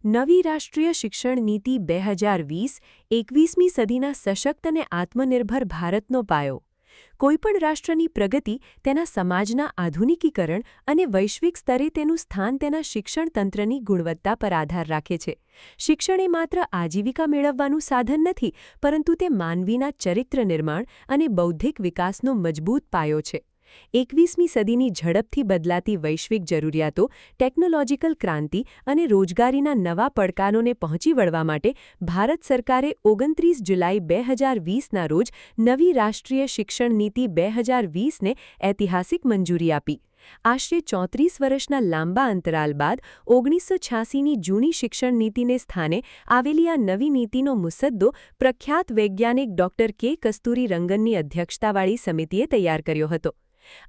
નવી રાષ્ટ્રીય શિક્ષણ નીતિ 2020-21મી સદીના સશક્ત અને આત્મનિર્ભર ભારતનો પાયો. કોઈપણ રાષ્ટ્રની પ્રગતિ તેના સમાજના આધુનિકીકરણ અને વૈશ્વિક સ્તરે તેનું સ્થાન તેના શિક્ષણ તંત્રની ગુણવત્તા પર આધાર રાખે છે. શિક્ષણ એ માત્ર આજીવિકા મેળવવાનું સાધન નથી, પરંતુ તે માનવીના ચરિત્ર નિર્માણ અને બૌદ્ધિક વિકાસનો મજબૂત પાયો છે. 21મી સદીની ઝડપથી બદલાતી વૈશ્વિક જરૂરિયાતો, ટેકનોલોજીકલ ક્રાંતિ અને રોજગારીના નવા પડકારોને પહોંચી વળવા માટે ભારત સરકારે 29 જુલાઈ 2020ના રોજ નવી રાષ્ટ્રીય શિક્ષણ નીતિ 2020ને ઐતિહાસિક મંજૂરી આપી. આશરે 34 વર્ષના લાંબા અંતરાલ બાદ 1986ની જૂની શિક્ષણ નીતિને સ્થાને આવેલી આ નવી નીતિનો મુસદ્દો પ્રખ્યાત વૈજ્ઞાનિક ડૉ. કે. કસ્તુરીરંગનની અધ્યક્ષતાવાળી સમિતિએ તૈયાર કર્યો હતો.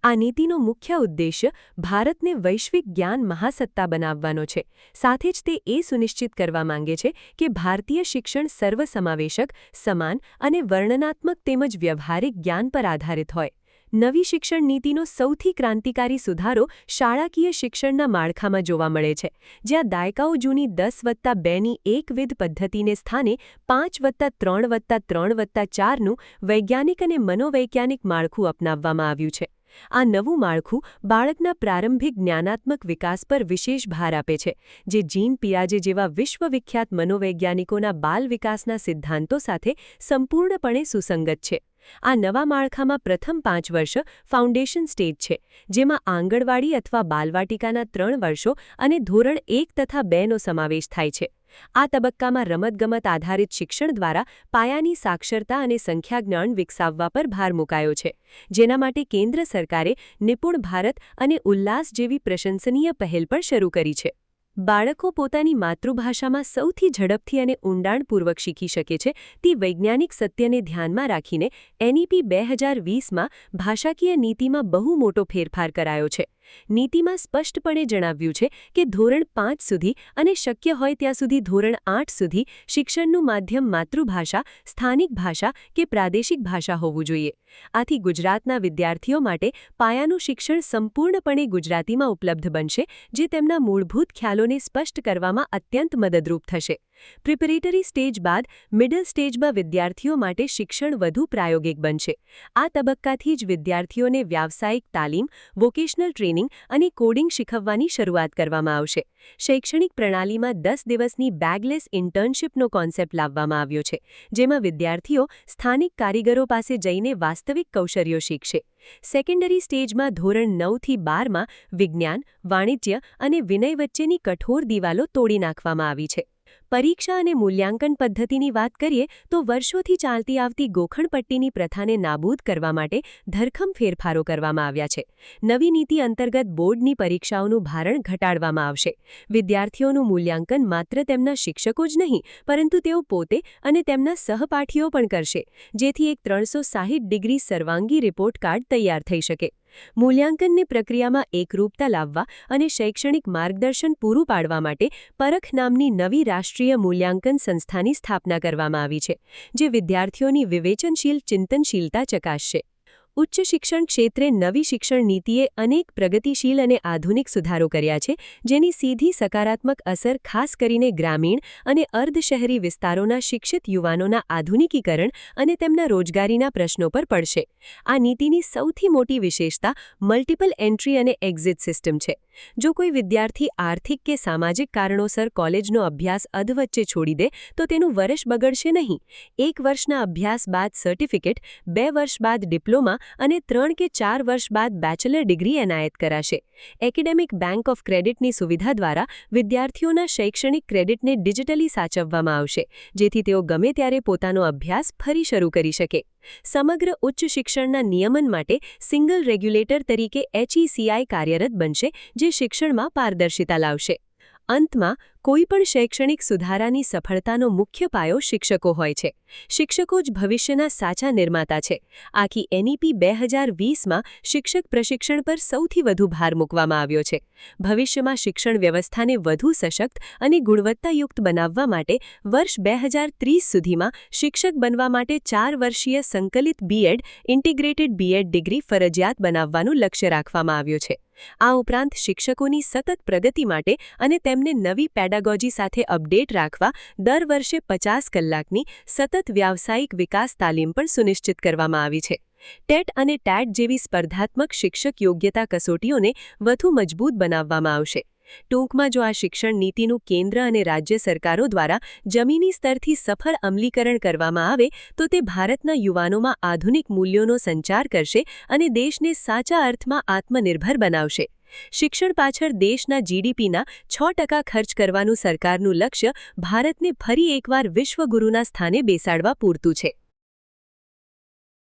આ નીતિનો મુખ્ય ઉદ્દેશ્ય ભારતને વૈશ્વિક જ્ઞાન મહાસત્તા બનાવવાનો છે. સાથે જ તે એ સુનિશ્ચિત કરવા માંગે છે કે ભારતીય શિક્ષણ સર્વસમાવેશક, સમાન અને વર્ણનાત્મક તેમજ વ્યવહારિક જ્ઞાન પર આધારિત હોય. નવી શિક્ષણ નીતિનો સૌથી ક્રાંતિકારી સુધારો શાળાકીય શિક્ષણના માળખામાં જોવા મળે છે, જ્યાં દાયકાઓ જૂની 10+2ની એકવિધ પદ્ધતિને સ્થાને 5+3+3+4નું વૈજ્ઞાનિક અને મનોવૈજ્ઞાનિક માળખું અપનાવવામાં આવ્યું છે. આ નવું માળખું બાળકના પ્રારંભિક જ્ઞાનાત્મક વિકાસ પર વિશેષ ભાર આપે છે, જે જીન પિયાજે જેવા વિશ્વવિખ્યાત મનોવૈજ્ઞાનિકોના બાલ વિકાસના સિદ્ધાંતો સાથે સંપૂર્ણપણે સુસંગત છે. આ નવા માળખામાં પ્રથમ 5 વર્ષ ફાઉન્ડેશન સ્ટેજ છે, જેમાં આંગણવાડી અથવા બાલવાટિકાના 3 વર્ષો અને ધોરણ 1 તથા 2નો સમાવેશ થાય છે. આ તબક્કામાં રમતગમત આધારિત શિક્ષણ દ્વારા પાયાની સાક્ષરતા અને સંખ્યાજ્ઞાન વિકસાવવા પર ભાર મુકાયો છે, જેના માટે કેન્દ્ર સરકારે નિપુણ ભારત અને ઉલ્લાસ જેવી પ્રશંસનીય પહેલ પણ શરૂ કરી છે. બાળકો પોતાની માતૃભાષામાં સૌથી ઝડપથી અને ઊંડાણપૂર્વક શીખી શકે છે તે વૈજ્ઞાનિક સત્યને ધ્યાનમાં રાખીને એનઈપી 2020માં ભાષાકીય નીતિમાં બહુ મોટો ફેરફાર કરાયો છે. નીતિમાં સ્પષ્ટપણે જણાવ્યું છે કે ધોરણ 5 સુધી અને શક્ય હોય ત્યાં સુધી ધોરણ 8 સુધી શિક્ષણનું માધ્યમ માતૃભાષા, સ્થાનિક ભાષા કે પ્રાદેશિક ભાષા હોવું જોઈએ. આથી ગુજરાતના વિદ્યાર્થીઓ માટે પાયાનું શિક્ષણ સંપૂર્ણપણે ગુજરાતીમાં ઉપલબ્ધ બનશે, જે તેમના મૂળભૂત ખ્યાલોને સ્પષ્ટ કરવામાં અત્યંત મદદરૂપ થશે. પ્રિપેરેટરી સ્ટેજ બાદ મિડલ સ્ટેજમાં વિદ્યાર્થીઓ માટે શિક્ષણ વધુ પ્રાયોગિક બનશે. આ તબક્કાથી જ વિદ્યાર્થીઓને વ્યાવસાયિક તાલીમ, વોકેશનલ ટ્રેનિંગ અને કોડિંગ શીખવવાની શરૂઆત કરવામાં આવશે. શૈક્ષણિક પ્રણાલીમાં 10 દિવસની બેગલેસ ઇન્ટર્નશિપનો કોન્સેપ્ટ લાવવામાં આવ્યો છે, જેમાં વિદ્યાર્થીઓ સ્થાનિક કારીગરો પાસે જઈને વાસ્તવિક કૌશલ્યો શીખશે. સેકન્ડરી સ્ટેજમાં ધોરણ 9થી 12માં વિજ્ઞાન, વાણિજ્ય અને વિનય વચ્ચેની કઠોર દિવાલો તોડી નાખવામાં આવી છે. પરીક્ષા અને મૂલ્યાંકન પદ્ધતિની વાત કરીએ તો વર્ષોથી ચાલતી આવતી ગોખણપટ્ટીની પ્રથાને નાબૂદ કરવા માટે ધરખમ ફેરફારો કરવામાં આવ્યા છે. નવી નીતિ અંતર્ગત બોર્ડની પરીક્ષાઓનું ભારણ ઘટાડવામાં આવશે. વિદ્યાર્થીઓનું મૂલ્યાંકન માત્ર તેમના શિક્ષકો જ નહીં, પરંતુ તેઓ પોતે અને તેમના સહપાઠીઓ પણ કરશે, જેથી એક 360 ડિગ્રી સર્વાંગી રિપોર્ટ કાર્ડ તૈયાર થઈ શકે. મૂલ્યાંકનની પ્રક્રિયામાં એકરૂપતા લાવવા અને શૈક્ષણિક માર્ગદર્શન પૂરું પાડવા માટે પરખ નામની નવી રાષ્ટ્રીય મૂલ્યાંકન સંસ્થાની સ્થાપના કરવામાં આવી છે, જે વિદ્યાર્થીઓની વિવેચનશીલ ચિંતનશીલતા ચકાસશે. ઉચ્ચ શિક્ષણ ક્ષેત્રે નવી શિક્ષણ નીતિએ અનેક પ્રગતિશીલ અને આધુનિક સુધારો કર્યા છે, જેની સીધી સકારાત્મક અસર ખાસ કરીને ગ્રામીણ અને અર્ધશહેરી વિસ્તારોના શિક્ષિત યુવાનોના આધુનિકીકરણ અને તેમના રોજગારીના પ્રશ્નો પર પડશે. આ નીતિની સૌથી મોટી વિશેષતા મલ્ટિપલ એન્ટ્રી અને એક્ઝિટ સિસ્ટમ છે. જો કોઈ વિદ્યાર્થી આર્થિક કે સામાજિક કારણોસર કોલેજનો અભ્યાસ અધવચ્ચે છોડી દે તો તેનું વર્ષ બગડશે નહીં. 1 વર્ષના અભ્યાસ બાદ સર્ટિફિકેટ, 2 વર્ષ બાદ ડિપ્લોમા અને 3 કે 4 વર્ષ બાદ બેચલર ડિગ્રી એનાયત કરાશે. એકેડેમિક બેંક ઓફ ક્રેડિટની સુવિધા દ્વારા વિદ્યાર્થીઓના શૈક્ષણિક ક્રેડિટને ડિજિટલી સાચવવામાં આવશે, જેથી તેઓ ગમે ત્યારે પોતાનો અભ્યાસ ફરી શરૂ કરી શકે. સમગ્ર ઉચ્ચ શિક્ષણના નિયમન માટે સિંગલ રેગ્યુલેટર તરીકે HECI કાર્યરત બનશે, જે શિક્ષણમાં પારદર્શિતા લાવશે. અંતમાં કોઈપણ શૈક્ષણિક સુધારાની સફળતાનો મુખ્ય પાયો શિક્ષકો હોય છે. શિક્ષકો જ ભવિષ્યના સાચા નિર્માતા છે. આખી એનઈપી 2020માં શિક્ષક પ્રશિક્ષણ પર સૌથી વધુ ભાર મૂકવામાં આવ્યો છે. ભવિષ્યમાં શિક્ષણ વ્યવસ્થાને વધુ સશક્ત અને ગુણવત્તાયુક્ત બનાવવા માટે વર્ષ 2030 સુધીમાં શિક્ષક બનવા માટે 4 વર્ષીય સંકલિત બીએડ, ઇન્ટિગ્રેટેડ બીએડ ડિગ્રી ફરજિયાત બનાવવાનું લક્ષ્ય રાખવામાં આવ્યું છે. આ ઉપરાંત શિક્ષકોની સતત પ્રગતિ માટે અને તેમને નવી પેડાગોજી સાથે અપડેટ રાખવા દર વર્ષે 50 કલાકની સતત વ્યાવસાયિક વિકાસ તાલીમ પણ સુનિશ્ચિત કરવામાં આવી છે. ટેટ અને ટેટ જેવી સ્પર્ધાત્મક શિક્ષક યોગ્યતા કસોટીઓને વધુ મજબૂત બનાવવામાં આવશે. ટૂંકમાં જો આ શિક્ષણ નીતિનું કેન્દ્ર અને રાજ્ય સરકારો દ્વારા જમીની સ્તરથી સફળ અમલીકરણ કરવામાં આવે તો તે ભારતના યુવાનોમાં આધુનિક મૂલ્યોનો સંચાર કરશે અને દેશને સાચા અર્થમાં આત્મનિર્ભર બનાવશે. શિક્ષણ પાછળ દેશના જીડીપીના 6% ખર્ચ કરવાનું સરકારનું લક્ષ્ય ભારતને ફરી એકવાર વિશ્વગુરુના સ્થાને બેસાડવા પૂરતું છે.